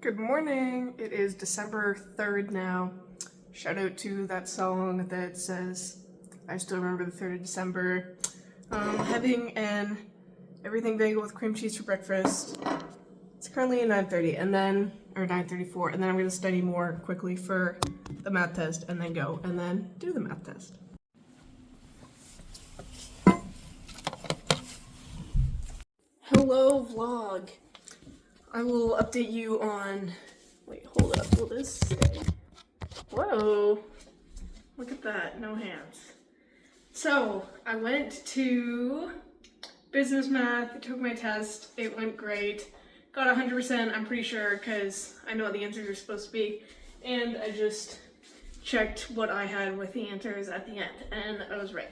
Good morning. It is December 3rd now. Shout out to that song that says, I still remember the 3rd of December. Having an everything bagel with cream cheese for breakfast. It's currently at 9:30 and then, or 9:34, and then I'm going to study more quickly for the math test and then go and then do the math test. Hello vlog. I will update you on, wait, hold up, will this stay? Whoa, look at that, no hands. So, I went to business math, took my test, it went great. Got 100%, I'm pretty sure, because I know what the answers are supposed to be. And I just checked what I had with the answers at the end, and I was right.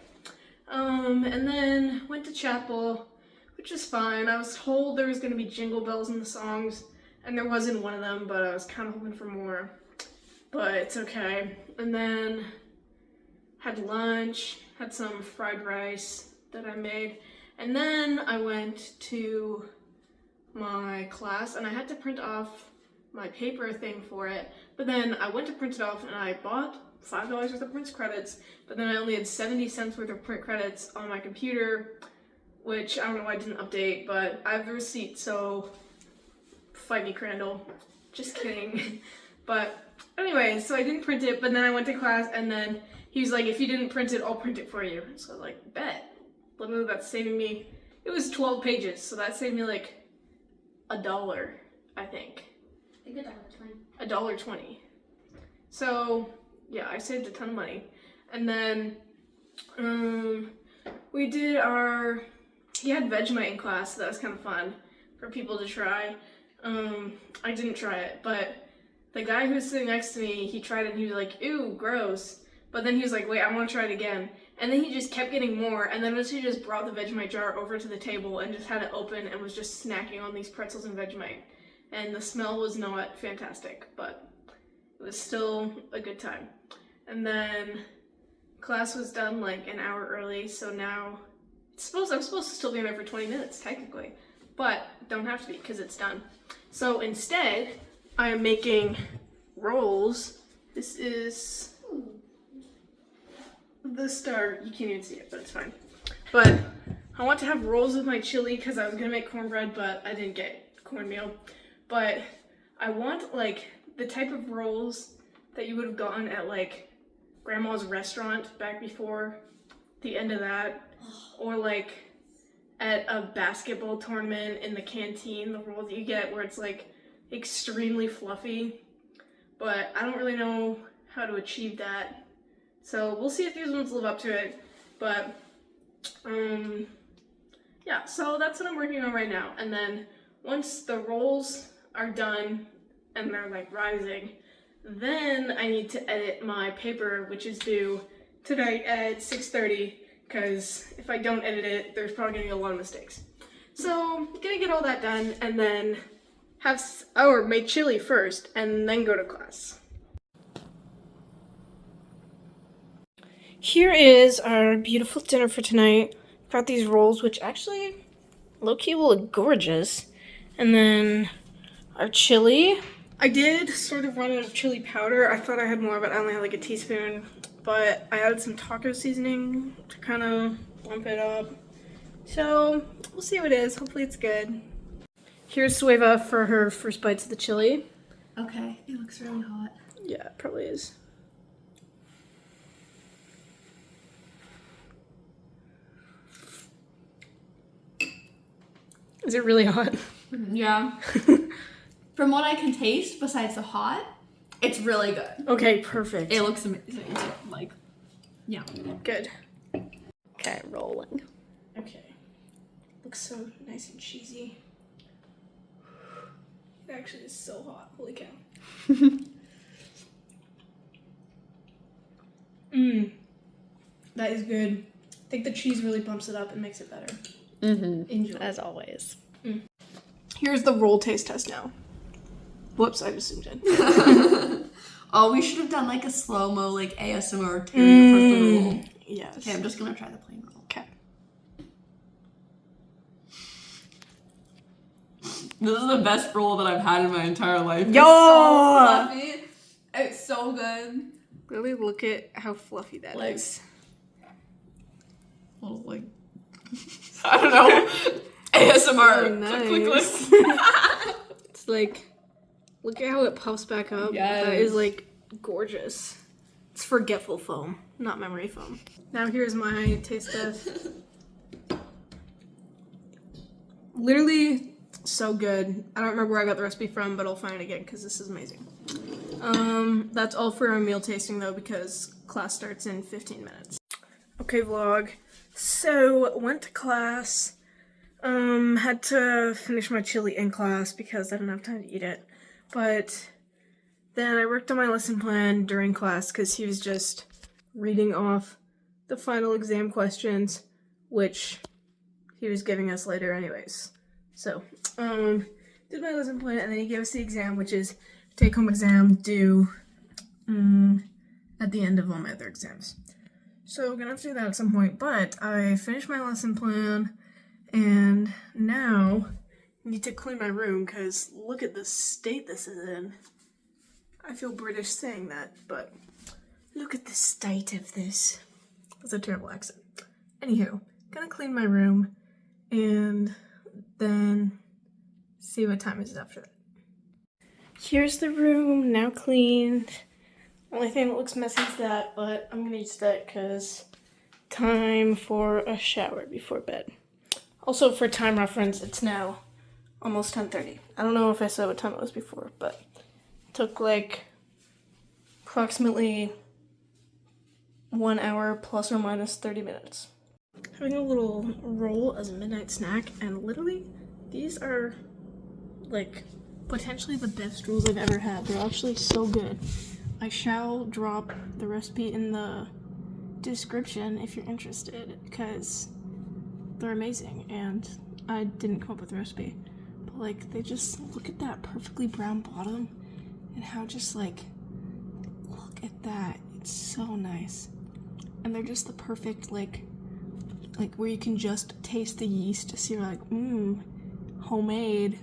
And then went to chapel, which is fine. I was told there was going to be jingle bells in the songs, and there wasn't one of them, but I was kind of hoping for more. But it's okay. And then had lunch, had some fried rice that I made, and then I went to my class, and I had to print off my paper thing for it, but then I went to print it off, and I bought $5 worth of print credits, but then I only had 70 cents worth of print credits on my computer, which I don't know why I didn't update, but I have the receipt, so fight me, Crandall. Just kidding. But anyway, so I didn't print it, but then I went to class, and then he was like, if you didn't print it, I'll print it for you. So I was like, bet. Literally, that's saving me, it was 12 pages, so that saved me like $1, I think. I think $1.20. $1.20. So yeah, I saved a ton of money. And then we did he had Vegemite in class, so that was kind of fun for people to try. I didn't try it, but the guy who was sitting next to me, he tried it and he was like, ew, gross. But then he was like, wait, I want to try it again. And then he just kept getting more, and then he just brought the Vegemite jar over to the table and just had it open and was just snacking on these pretzels and Vegemite. And the smell was not fantastic, but it was still a good time. And then class was done like an hour early, so now I'm supposed to still be in there for 20 minutes, technically, but don't have to be because it's done. So instead, I am making rolls. This is the star. You can't even see it, but it's fine. But I want to have rolls with my chili because I was gonna make cornbread, but I didn't get cornmeal. But I want like the type of rolls that you would have gotten at like grandma's restaurant back before the end of that, or like at a basketball tournament in the canteen, the roll that you get where it's like extremely fluffy, but I don't really know how to achieve that, so we'll see if these ones live up to it. But yeah, so that's what I'm working on right now. And then once the rolls are done and they're like rising, then I need to edit my paper, which is due tonight at 6:30, because if I don't edit it, there's probably gonna be a lot of mistakes. So I'm gonna get all that done and then make chili first and then go to class. Here is our beautiful dinner for tonight. Got these rolls, which actually low-key will look gorgeous. And then our chili. I did sort of run out of chili powder. I thought I had more, but I only had like a teaspoon. But I added some taco seasoning to kind of bump it up. So we'll see what it is. Hopefully it's good. Here's Sueva for her first bites of the chili. Okay, it looks really hot. Yeah, it probably is. Is it really hot? Yeah. From what I can taste, besides the hot, it's really good. Okay, perfect. It looks amazing. Like, yeah. Good. Okay, rolling. Okay. Looks so nice and cheesy. It actually is so hot. Holy cow. That is good. I think the cheese really bumps it up and makes it better. Enjoy. As always. Here's the roll taste test now. Whoops, I just zoomed in. Oh, we should have done like a slow-mo, like ASMR tearing apart the roll. Yeah. guys. Okay, I'm just gonna try the plain roll. Okay. This is the best roll that I've had in my entire life. Yo! So fluffy. It's so good. Really look at how fluffy that Like- is. Little, like, I don't know. ASMR. So nice. Click, click, click. It's like, look at how it puffs back up. That Yes. is like gorgeous. It's forgetful foam, not memory foam. Now here's my taste test. Literally so good. I don't remember where I got the recipe from, but I'll find it again because this is amazing. That's all for our meal tasting though because class starts in 15 minutes. Okay, vlog. So went to class. Had to finish my chili in class because I didn't have time to eat it. But then I worked on my lesson plan during class because he was just reading off the final exam questions, which he was giving us later anyways. So, did my lesson plan and then he gave us the exam, which is take-home exam due at the end of all my other exams. So we're gonna have to do that at some point, but I finished my lesson plan and now I need to clean my room because look at the state this is in. I feel British saying that, but look at the state of this. That's a terrible accent. Anywho, gonna clean my room and then see what time it is after that. Here's the room, now cleaned. Only thing that looks messy is that, but I'm gonna use that because time for a shower before bed. Also, for time reference, it's now almost 10:30. I don't know if I said what time it was before, but it took like approximately 1 hour plus or minus 30 minutes. Having a little roll as a midnight snack, and literally, these are like potentially the best rolls I've ever had. They're actually so good. I shall drop the recipe in the description if you're interested, because they're amazing, and I didn't come up with the recipe. But like, they just, look at that perfectly brown bottom, and how just like, look at that, it's so nice. And they're just the perfect, like where you can just taste the yeast, so you're like, homemade,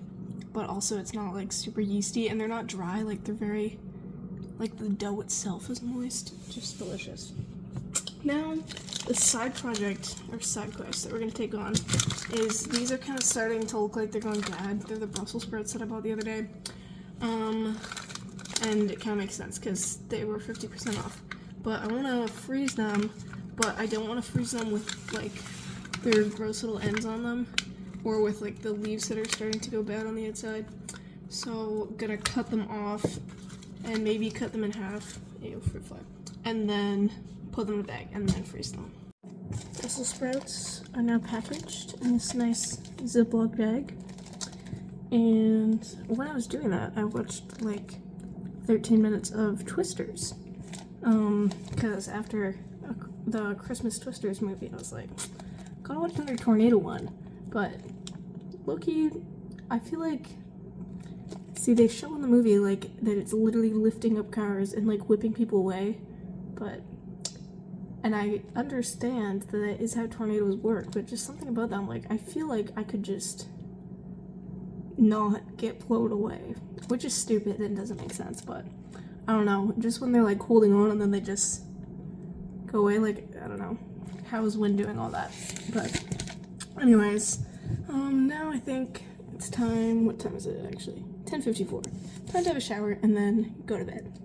but also it's not like super yeasty, and they're not dry, like they're very, like the dough itself is moist, just delicious. Now, the side project, or side quest that we're gonna take on is, these are kind of starting to look like they're going bad. They're the Brussels sprouts that I bought the other day. And it kind of makes sense because they were 50% off. But I want to freeze them, but I don't want to freeze them with like their gross little ends on them, or with like the leaves that are starting to go bad on the outside. So I'm gonna cut them off and maybe cut them in half, fruit fly, and then put them in a bag and then freeze them. Brussels sprouts are now packaged in this nice Ziploc bag. And when I was doing that, I watched like 13 minutes of Twisters. Because after the Christmas Twisters movie, I was like, gotta watch another tornado one. But low-key, I feel like, see, they show in the movie like that it's literally lifting up cars and like whipping people away, and I understand that that is how tornadoes work, but just something about them, like, I feel like I could just not get blown away, which is stupid and doesn't make sense, but I don't know, just when they're like holding on and then they just go away, like, I don't know, how is wind doing all that? But anyways, now I think it's time, what time is it actually? 10:54. Time to have a shower and then go to bed.